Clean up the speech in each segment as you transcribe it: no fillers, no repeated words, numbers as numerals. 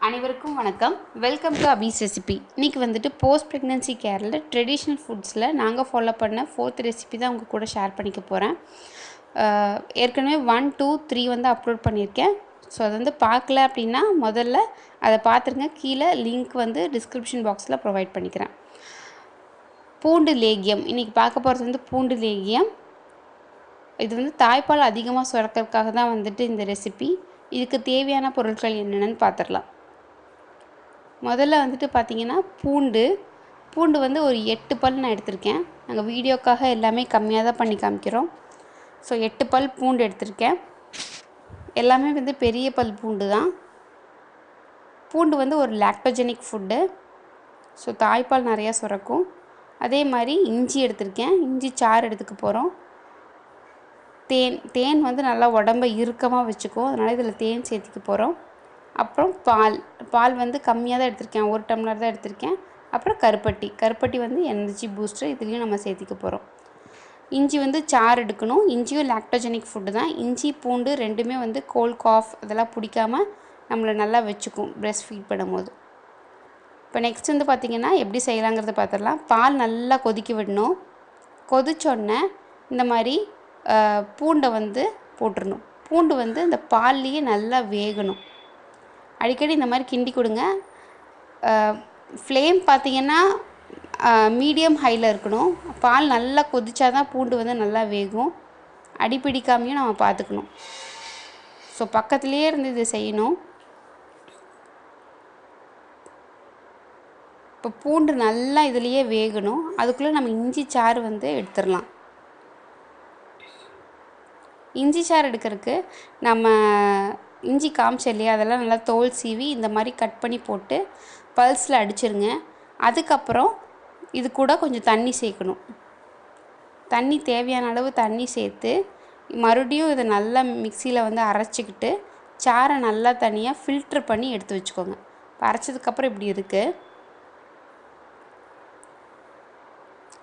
அனைவருக்கும் வணக்கம். Welcome to Abi's recipe. இன்றைக்கி வந்துட்டு போஸ்ட் ப்ரெக்னன்சி கேரில் ட்ரெடிஷ்னல் ஃபுட்ஸில் நாங்கள் ஃபாலோ பண்ண 4th ரெசிபி தான் உங்கள் கூட ஷேர் பண்ணிக்க போகிறேன். ஏற்கனவே 1, 2, 3 வந்து அப்லோட் பண்ணியிருக்கேன். ஸோ அது வந்து பார்க்கல அப்படின்னா முதல்ல அதை பார்த்துருங்க. கீழே லிங்க் வந்து டிஸ்கிரிப்ஷன் பாக்ஸில் ப்ரொவைட் பண்ணிக்கிறேன். பூண்டு லேகியம் இன்றைக்கி பார்க்க போகிறது வந்து பூண்டு லேகியம். இது வந்து தாய்ப்பால் அதிகமாக சுரக்கிறதுக்காக தான் வந்துட்டு இந்த ரெசிபி. இதுக்கு தேவையான பொருட்கள் என்னென்னு பார்த்துடலாம். முதல்ல வந்துட்டு பார்த்திங்கன்னா பூண்டு வந்து ஒரு 8 பல் நான் எடுத்திருக்கேன். நாங்கள் வீடியோக்காக எல்லாமே கம்மியாக தான் பண்ணி காமிக்கிறோம். ஸோ 8 பல் பூண்டு எடுத்திருக்கேன். எல்லாமே வந்து பெரிய பல் பூண்டு தான். பூண்டு வந்து ஒரு லாக்டோஜெனிக் ஃபுட்டு. ஸோ தாய்ப்பால் நிறையா சுரக்கும். அதே மாதிரி இஞ்சி எடுத்திருக்கேன். இஞ்சி சாறு எடுத்துக்க போகிறோம். தேன் வந்து நல்லா உடம்பை இறுக்கமாக வச்சுக்கும். அதனால் இதில் தேன் சேர்த்துக்க போகிறோம். அப்புறம் பால் வந்து கம்மியாக தான் எடுத்திருக்கேன். 1 டம்ளர் தான் எடுத்திருக்கேன். அப்புறம் கருப்பட்டி வந்து எனர்ஜி பூஸ்டர். இதுலேயும் நம்ம சேர்த்திக்க போகிறோம். இஞ்சி வந்து சாறு எடுக்கணும். இஞ்சியும் லாக்டோஜெனிக் ஃபுட்டு தான். இஞ்சி பூண்டு ரெண்டுமே வந்து கோல்ட் காஃப் அதெல்லாம் பிடிக்காமல் நம்மளை நல்லா வச்சுக்கும் பிரெஸ்ட் ஃபீட் பண்ணும்போது. இப்போ நெக்ஸ்ட் வந்து பார்த்திங்கன்னா எப்படி செய்யலாங்கிறத பார்த்துடலாம். பால் நல்லா கொதிக்க விடணும். கொதிச்சோடனே இந்த மாதிரி பூண்டை வந்து போட்டுடணும். பூண்டு வந்து இந்த பால்லையே நல்லா வேகணும். அடிக்கடி இந்த மாதிரி கிண்டி கொடுங்க. ஃப்ளேம் பார்த்திங்கன்னா மீடியம் ஹையில் இருக்கணும். பால் நல்லா கொதிச்சா தான் பூண்டு வந்து நல்லா வேகும். அடிப்பிடிக்காமையும் நம்ம பார்த்துக்கணும். ஸோ பக்கத்துலேயே இருந்து இது செய்யணும். இப்போ பூண்டு நல்லா இதுலேயே வேகணும். அதுக்குள்ளே நம்ம இஞ்சி சாறு வந்து எடுத்துடலாம். இஞ்சி சாறு எடுக்கிறதுக்கு நம்ம இஞ்சி காமிச்ச இல்லையா, அதெல்லாம் நல்லா தோல் சீவி இந்த மாதிரி கட் பண்ணி போட்டு பல்ஸில் அடிச்சிருங்க. அதுக்கப்புறம் இது கூட கொஞ்சம் தண்ணி சேர்க்கணும். தண்ணி தேவையான அளவு தண்ணி சேர்த்து மறுபடியும் இதை நல்லா மிக்சியில் வந்து அரைச்சிக்கிட்டு சாறை நல்லா தனியாக ஃபில்ட்ரு பண்ணி எடுத்து வச்சுக்கோங்க. இப்போ அரைச்சதுக்கப்புறம் இப்படி இருக்குது.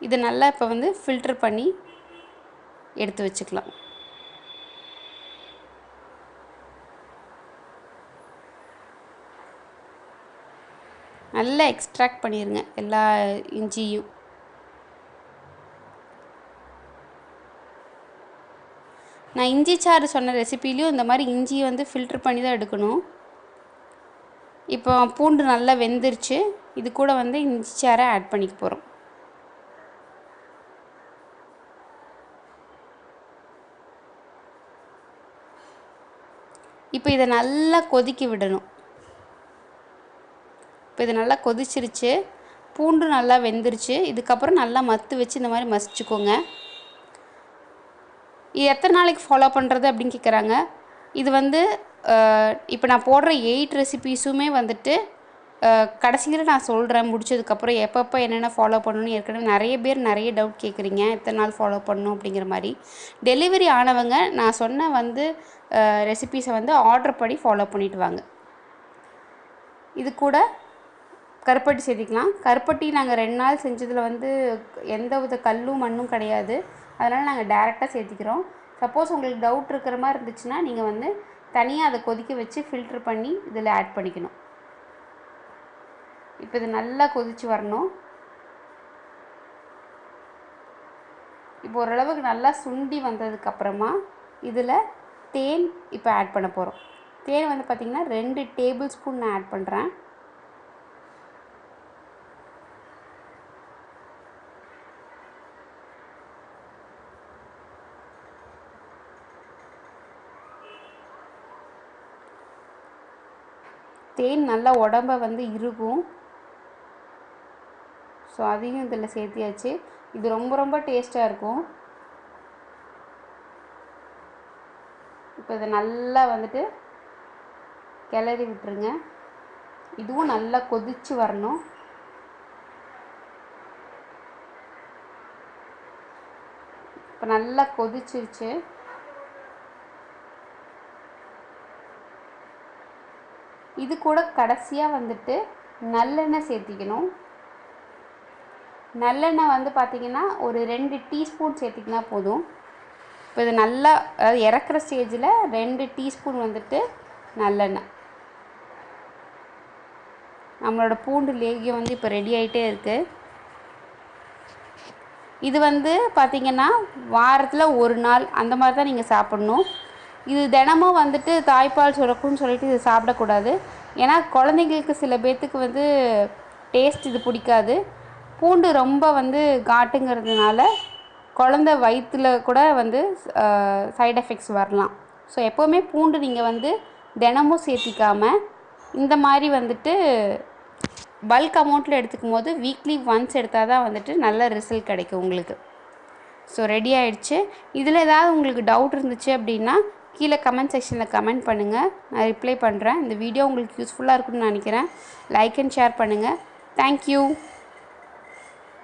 இதை நல்லா இப்போ வந்து ஃபில்ட்ரு பண்ணி எடுத்து வச்சுக்கலாம். நல்லா எக்ஸ்ட்ராக்ட் பண்ணிடுங்க எல்லா இஞ்சியும். நான் இஞ்சி சாறு சொன்ன ரெசிபிலையும் இந்த மாதிரி இஞ்சியை வந்து ஃபில்ட்ரு பண்ணி தான் எடுக்கணும். இப்போ பூண்டு நல்லா வெந்துருச்சு. இது கூட வந்து இஞ்சி சாறை ஆட் பண்ணிக்க போகிறோம். இப்போ இதை நல்லா கொதிக்க விடணும். இப்போ இது நல்லா கொதிச்சிருச்சு. பூண்டு நல்லா வெந்துருச்சு. இதுக்கப்புறம் நல்லா மத்து வச்சு இந்த மாதிரி மசிச்சுக்கோங்க. இது எத்தனை நாளைக்கு ஃபாலோ பண்ணுறது அப்படின்னு கேட்குறாங்க. இது வந்து இப்போ நான் போடுற 8 ரெசிபீஸுமே வந்துட்டு கடைசியில் நான் சொல்கிறேன். முடிச்சதுக்கப்புறம் எப்பப்போ என்னென்ன ஃபாலோ பண்ணணும்னு ஏற்கனவே நிறைய பேர் நிறைய டவுட் கேட்குறீங்க. எத்தனை நாள் ஃபாலோ பண்ணணும் அப்படிங்கிற மாதிரி. டெலிவரி ஆனவங்க நான் சொன்ன வந்து ரெசிபீஸை வந்து ஆர்டர் பண்ணி ஃபாலோ பண்ணிவிட்டு வாங்க. இது கூட கருப்பட்டி சேர்த்திக்கலாம். கருப்பட்டி நாங்கள் 2 நாள் செஞ்சதில் வந்து எந்த வித கல்லும் மண்ணும் கிடையாது. அதனால் நாங்கள் டைரெக்டாக சேர்த்திக்கிறோம். சப்போஸ் உங்களுக்கு டவுட் இருக்கிற மாதிரி இருந்துச்சுன்னா நீங்கள் வந்து தனியாக அதை கொதிக்க வச்சு ஃபில்ட்ரு பண்ணி இதில் ஆட் பண்ணிக்கணும். இப்போ இது நல்லா கொதித்து வரணும். இப்போ ஓரளவுக்கு நல்லா சுண்டி வந்ததுக்கப்புறமா இதில் தேன் இப்போ ஆட் பண்ண போகிறோம். தேன் வந்து பார்த்திங்கன்னா 2 டேபிள் ஸ்பூன் நான் ஆட் பண்ணுறேன். தேன் நல்லா உடம்பை வந்து இறுகும். ஸோ அதையும் இதில் சேர்த்தியாச்சு. இது ரொம்ப ரொம்ப டேஸ்ட்டாக இருக்கும். இப்போ இதை நல்லா வந்துட்டு கிளறி விட்டுருங்க. இதுவும் நல்லா கொதித்து வரணும். இப்போ நல்லா கொதிச்சிருச்சு. இது கூட கடைசியாக வந்துட்டு நல்லெண்ணெய் சேர்த்திக்கணும். நல்லெண்ணெய் வந்து பார்த்திங்கன்னா ஒரு 2 டீஸ்பூன் சேர்த்திக்கினா போதும். இப்போ இது நல்லா அதாவது இறக்குற ஸ்டேஜில் 2 டீஸ்பூன் வந்துட்டு நல்லெண்ணெய். நம்மளோட பூண்டு லேகியம் வந்து இப்போ ரெடி ஆகிட்டே இருக்குது. இது வந்து பார்த்திங்கன்னா வாரத்தில் ஒரு நாள் அந்த மாதிரி தான் நீங்கள் சாப்பிட்ணும். இது தினமும் வந்துட்டு தாய்ப்பால் சுரக்கும்னு சொல்லிட்டு இது சாப்பிடக்கூடாது. ஏன்னா குழந்தைங்களுக்கு சில பேர்த்துக்கு வந்து டேஸ்ட் இது பிடிக்காது. பூண்டு ரொம்ப வந்து காட்டுங்கிறதுனால குழந்த வயிற்றில் கூட வந்து சைட் எஃபெக்ட்ஸ் வரலாம். ஸோ எப்போவுமே பூண்டு நீங்கள் வந்து தினமும் சேர்த்திக்காமல் இந்த மாதிரி வந்துட்டு பல்க் அமௌண்ட்டில் எடுத்துக்கும் போது வீக்லி ஒன்ஸ் எடுத்தால் தான் வந்துட்டு நல்ல ரிசல்ட் கிடைக்கும் உங்களுக்கு. ஸோ ரெடி ஆகிடுச்சு. இதில் ஏதாவது உங்களுக்கு டவுட் இருந்துச்சு அப்படின்னா கீழே கமெண்ட் செக்ஷனில் கமெண்ட் பண்ணுங்கள், நான் ரிப்ளை பண்ணுறேன். இந்த வீடியோ உங்களுக்கு யூஸ்ஃபுல்லாக இருக்குன்னு நினைக்கிறேன். லைக் அண்ட் ஷேர் பண்ணுங்கள். தேங்க்யூ.